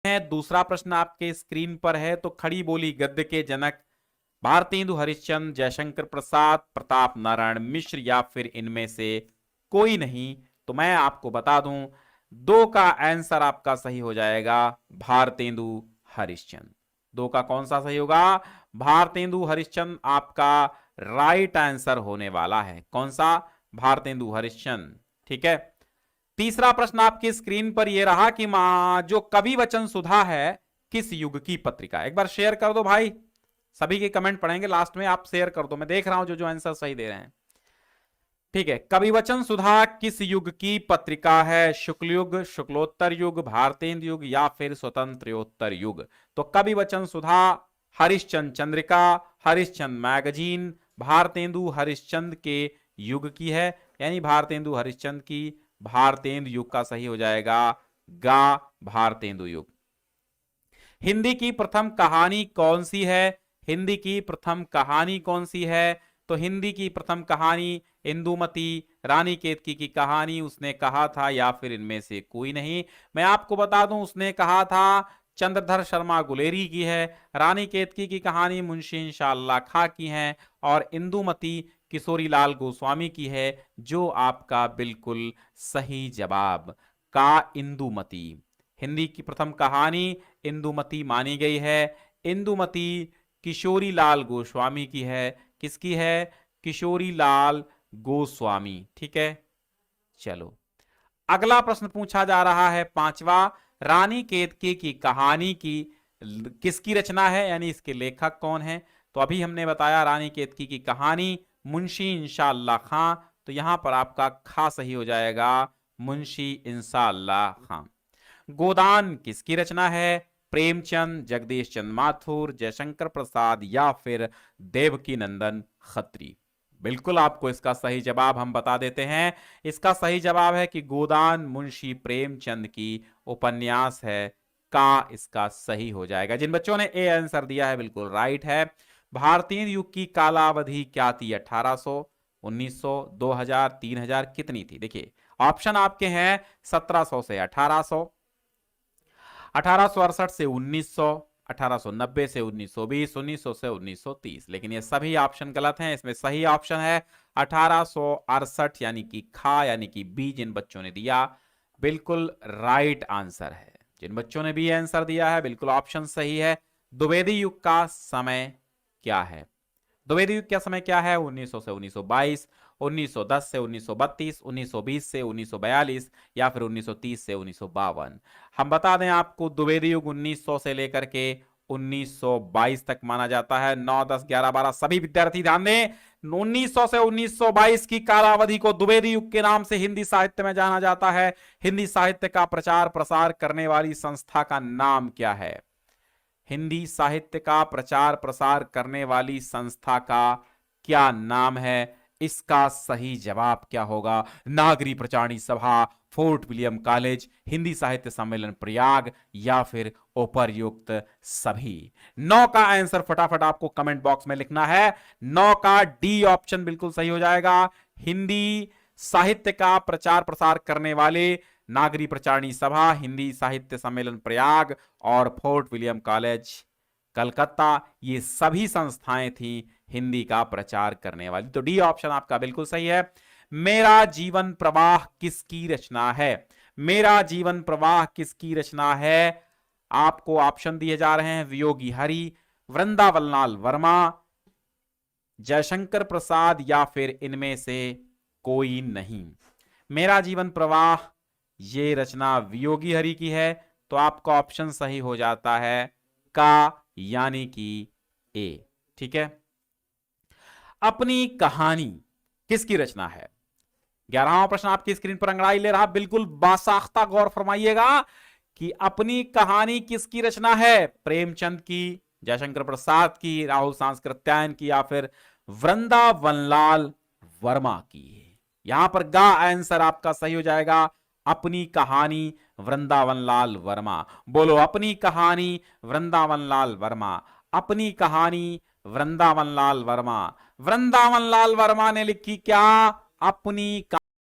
हैं। दूसरा प्रश्न आपके स्क्रीन पर है। तो खड़ी बोली गद्य के जनक भारतेंदु हरिश्चंद्र, जयशंकर प्रसाद, प्रताप नारायण मिश्र या फिर इनमें से कोई नहीं। तो मैं आपको बता दूं, दो का आंसर आपका सही हो जाएगा भारतेंदु हरिश्चंद्र। दो का कौन सा सही होगा? भारतेंदु हरिश्चंद्र आपका राइट आंसर होने वाला है। कौन सा? भारतेंदु हरिश्चंद्र। ठीक है। तीसरा प्रश्न आपकी स्क्रीन पर यह रहा कि जो कवि वचन सुधा है किस युग की पत्रिका? एक बार शेयर कर दो भाई, सभी के कमेंट पढ़ेंगे लास्ट में, आप शेयर कर दो। मैं देख रहा हूं जो जो आंसर सही दे रहे हैं। ठीक है। कवि वचन सुधा किस युग की पत्रिका है? शुक्ल युग, शुक्लोत्तर युग, भारतेंदु युग या फिर स्वतंत्रोत्तर युग? तो कवि वचन सुधा हरिश्चंद्र चंद्रिका, हरिश्चंद्र मैगजीन, भारतेंदु हरिश्चंद्र के युग की है, यानी भारतेंदु हरिश्चंद्र की भारतेंदु युग का सही हो जाएगा गा भारतेंदु युग। हिंदी की प्रथम कहानी कौन सी है? हिंदी की प्रथम कहानी कौन सी है? तो हिंदी की प्रथम कहानी इंदुमती, रानी केतकी की कहानी उसने कहा था या फिर इनमें से कोई नहीं? मैं आपको बता दूं, उसने कहा था चंद्रधर शर्मा गुलेरी की है, रानी केतकी की कहानी मुंशी इंशाअल्लाह खां की है और इंदुमती किशोरी लाल गोस्वामी की है, जो आपका बिल्कुल सही जवाब का इंदुमती। हिंदी की प्रथम कहानी इंदुमती मानी गई है। इंदुमती किशोरी लाल गोस्वामी की है। किसकी है? किशोरी लाल गोस्वामी। ठीक है। चलो, अगला प्रश्न पूछा जा रहा है पांचवा, रानी केतकी की कहानी की किसकी रचना है, यानी इसके लेखक कौन है? तो अभी हमने बताया रानी केतकी की कहानी मुंशी इंशाअल्लाह खां, तो यहां पर आपका खा सही हो जाएगा, मुंशी इंशाअल्लाह खां। गोदान किसकी रचना है? प्रेमचंद, जगदीश चंद्र माथुर, जयशंकर प्रसाद या फिर देवकी नंदन खत्री? बिल्कुल आपको इसका सही जवाब हम बता देते हैं। इसका सही जवाब है कि गोदान मुंशी प्रेमचंद की उपन्यास है, का इसका सही हो जाएगा। जिन बच्चों ने ए आंसर दिया है बिल्कुल राइट है। भारतीय युग की कालावधि क्या थी? 1800, 1900, 2000, 3000 कितनी थी? देखिए ऑप्शन आपके हैं 1700 से 1800, 1868 से 1900, 1890 से 1920, 1900 से 1930। लेकिन ये सभी ऑप्शन गलत हैं। इसमें सही ऑप्शन है 1868, यानी कि खा, यानी कि बी। जिन बच्चों ने दिया बिल्कुल राइट आंसर है। जिन बच्चों ने बी आंसर दिया है बिल्कुल ऑप्शन सही है। द्विवेदी युग का समय क्या है? द्विवेदी युग का समय क्या है? 1900 से 1922, 1910 से 1932, 1920 से 1942 या फिर 1930 से 1952? हम बता दें आपको, द्विवेदी युग 1900 से लेकर के 1922 तक माना जाता है। 9, 10, 11, 12 सभी विद्यार्थी ध्यान दें, 1900 से 1922 की कालावधि को द्विवेदी युग के नाम से हिंदी साहित्य में जाना जाता है। हिंदी साहित्य का प्रचार प्रसार करने वाली संस्था का नाम क्या है? हिंदी साहित्य का प्रचार प्रसार करने वाली संस्था का क्या नाम है? इसका सही जवाब क्या होगा? नागरी प्रचारणी सभा, फोर्ट विलियम कॉलेज, हिंदी साहित्य सम्मेलन प्रयाग या फिर उपर्युक्त सभी? 9 का आंसर फटाफट आपको कमेंट बॉक्स में लिखना है। 9 का डी ऑप्शन बिल्कुल सही हो जाएगा। हिंदी साहित्य का प्रचार प्रसार करने वाले नागरी प्रचारणी सभा, हिंदी साहित्य सम्मेलन प्रयाग और फोर्ट विलियम कॉलेज कलकत्ता, ये सभी संस्थाएं थी हिंदी का प्रचार करने वाली। तो डी ऑप्शन आपका बिल्कुल सही है। मेरा जीवन प्रवाह किसकी रचना है? मेरा जीवन प्रवाह किसकी रचना है? आपको ऑप्शन दिए जा रहे हैं, वियोगी हरि, वृंदावनलाल वर्मा, जयशंकर प्रसाद या फिर इनमें से कोई नहीं। मेरा जीवन प्रवाह ये रचना वियोगी हरि की है, तो आपका ऑप्शन सही हो जाता है का, यानी कि ए। ठीक है। अपनी कहानी किसकी रचना है? 11वां प्रश्न आपकी स्क्रीन पर अंगड़ाई ले रहा, बिल्कुल बासाख्ता गौर फरमाइएगा कि अपनी कहानी किसकी रचना है? प्रेमचंद की, जयशंकर प्रसाद की, राहुल सांस्कृत्यायन की या फिर वृंदावनलाल वर्मा की? यहां पर गा आंसर आपका सही हो जाएगा, अपनी कहानी वृंदावनलाल वर्मा। बोलो, अपनी कहानी वृंदावनलाल वर्मा। अपनी कहानी वृंदावनलाल वर्मा। वृंदावनलाल वर्मा ने लिखी क्या? अपनी